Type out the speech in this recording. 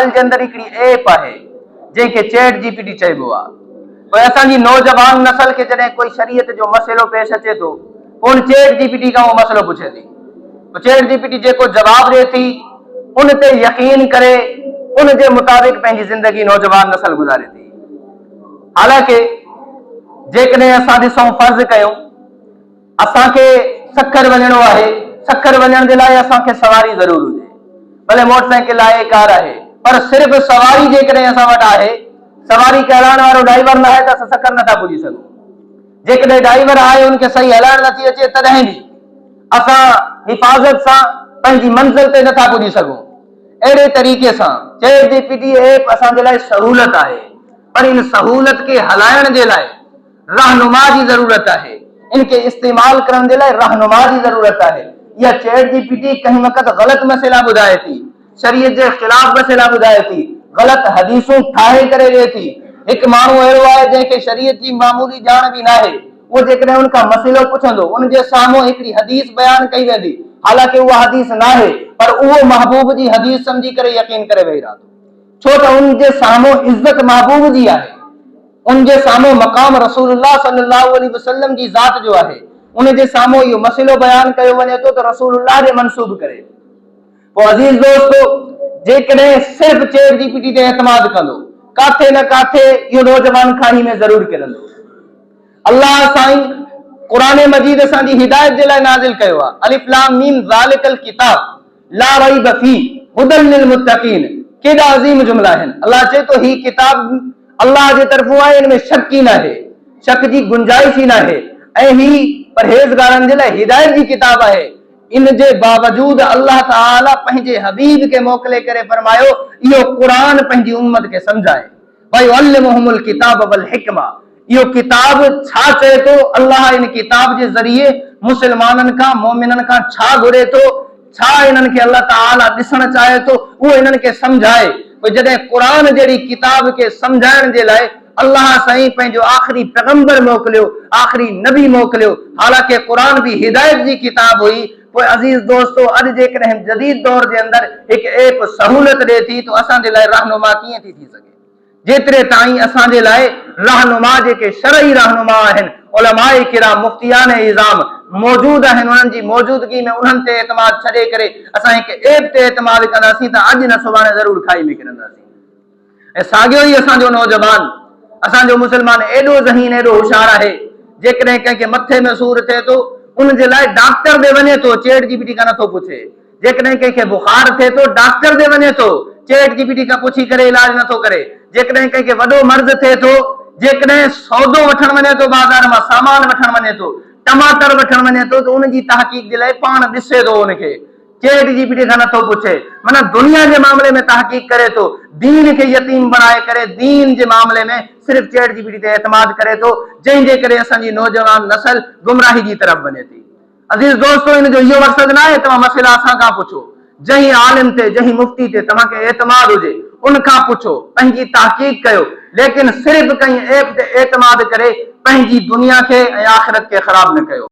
जे अंदर हिकड़ी ऐप आहे जंहिंखे चैट जीपीटी चइबो आहे। पोइ असांजी नौजवान नस्ल खे जॾहिं कोई शरीयत जो मसइलो पेश अचे थो, उन चैट जीपीटी खां उहो मसइलो पुछे थी। चैट जीपीटी जेको जवाब ॾिए थी उन ते यकीन करे उन जे मुताबिक़ पंहिंजी ज़िंदगी नौजवान नस्ल गुज़ारे थी। हालांकि जेकॾहिं असां ॾिसूं फर्ज़ कयूं असांखे सखर वञणो आहे, सखर वञण जे लाइ असांखे सवारी ज़रूर हुजे, भले मोटरसाइकिल आहे, कार आहे, पर सिर्फ़ सवारी जेकॾहिं असां वटि आहे, सवारी खे हलाइण वारो ड्राइवर न आहे त असां सखर नथा पुॼी सघूं। जेकॾहिं ड्राइवर आहे उनखे सही हलाइण नथी अचे तॾहिं बि असां हिफ़ाज़त सां पंहिंजी मंज़िल ते नथा पुॼी सघूं। अहिड़े तरीक़े सां चैट जीपीटी ऐप असांजे लाइ सहूलत आहे, पर इन सहूलत खे हलाइण जे लाइ रहनुमा जी ज़रूरत आहे, इनके इस्तेमाल करण जे लाइ रहनुमा जी ज़रूरत आहे। यह चैट जीपीटी कहीं वक़्त ग़लत मसइला ॿुधाए थी, शरीयत जे ख़िलाफ़ मसइला ॿुधाए थी, ग़लत हदीसूं ठाहे करे ॾिए थी। हिकु माण्हू अहिड़ो आहे जंहिंखे शरीयत जी मामूली ॼाण बि न आहे, वो जेकॾहिं उनखां मसइलो पुछंदो उनजे साम्हूं हिकिड़ी हदीस बयान कई वेंदी, हालांकि उहा हदीस न आहे, पर उहो महबूब जी हदीस सम्झी करे यकीन करे वेही रहा, छो त उनजे साम्हूं इज्जत महबूब जी आहे, उनजे साम्हूं मक़ाम रसूलुल्लाह सल्लल्लाहु अलैहि वसल्लम जी ज़ात जो आहे, उनजे साम्हूं इहो मसइलो बयान कयो वञे थो त रसूलुल्लाह जे मंसूब करे। पोइ अज़ीज़ दोस्तो, जेकॾहिं सिर्फ़ चैट जीपीटी ते एतमाद कंदो, काथे न काथे इहो नौजवान खाई में ज़रूर किरंदो। अल्लाह साईं क़ुरान मजीद असांजी हिदायत जे लाइ नाज़िल कयो आहे, अलिफ लाम मीम ज़ालिकल किताब ला रैब फी हुदल लिल मुत्तकीन। केॾा अज़ीम जुमला आहिनि। अल्लाह चए थो ही किताब अल्लाह जे तरफ़ों आहे, इनमें शक ई न आहे, शक जी गुंजाइश ई न आहे, ऐं ही परहेज़गारनि जे लाइ हिदायत जी किताब आहे। इन जे बावजूद अल्लाह ताला पंहिंजे हबीब के मोकिले करे फरमायो इहो क़ुरान पंहिंजी उम्मत खे समझाए, भाई अल्लमहुमुल किताब वल हिकमा। इहो किताब छा चए थो, अल्लाह इन किताब जे ज़रिए मुसलमाननि खां मोमिननि खां छा घुरे थो, छा इन्हनि खे अल्लाह ताला ॾिसण चाहे थो, उहो इन्हनि खे समझाए। जॾहिं क़ुरान जहिड़ी किताब खे समझाइण जे लाइ अल्लाह साईं पंहिंजो आख़िरी पैगंबर मोकिलियो, आख़िरी नबी मोकिलियो, हालांकि क़ुरान भी हिदायत जी किताब हुई। पोइ अज़ीज़ दोस्तो, अॼु जेकॾहिं जदीद दौर जे अंदरि हिकु ऐप सहूलियत ॾिए थी त असांजे लाइ रहनुमा कीअं थी सघे। जेतिरे ताईं असांजे लाइ रहनुमा जेके शरई रहनुमा आहिनि, उलमाए किराम, मुफ्तियान इज़ाम मौजूद आहिनि, उन्हनि जी मौजूदगी में उन्हनि ते एतमाद छॾे करे असां हिकु ऐप ते एतमाद कंदासीं त अॼु न सुभाणे ज़रूर खाई में किरंदासीं। ऐं साॻियो ई असांजो नौजवान, असांजो मुसलमान एॾो ज़हीन, एॾो होशियार आहे, जेकॾहिं कंहिंखे मथे में सूर थिए थो उन जे लाइ डॉक्टर ॾे वञे थो, चैट जीपीटी खां नथो पुछे। जेकॾहिं कंहिंखे बुखार थिए थो डॉक्टर ॾे वञे थो, चैट जीपीटी खां पुछी करे इलाज नथो करे। जेकॾहिं कंहिंखे वॾो मर्ज़ थिए थो, जेकॾहिं सौदो वठण वञे थो, बाज़ार मां सामान वठण वञे थो, टमाटर वठण वञे थो, त उनजी तहक़ीक़ जे लाइ पाण ॾिसे थो, उनखे चैट जीपीटी खां नथो पुछे। माना दुनिया जे मामले में तहक़ीक़ करे थो, दीन खे यतीम बनाए करे दीन जे मामले में सिर्फ़ चैट जीपीटी ते एतमाद करे थो, जंहिंजे करे असांजी नौजवान नस्ल गुमराही जी तरफ़ वञे थी। अज़ीज़ दोस्तो, इन जो इहो मक़सदु न आहे तव्हां मसइला असां खां पुछो, जंहिं आलिम ते, जंहिं मुफ्ती ते तव्हांखे एतमाद हुजे उन खां पुछो, पंहिंजी तहक़ीक़ कयो, लेकिन सिर्फ़ कंहिं ऐप ते एतमाद करे पंहिंजी दुनिया खे ऐं आख़िरत खे ख़राब न कयो।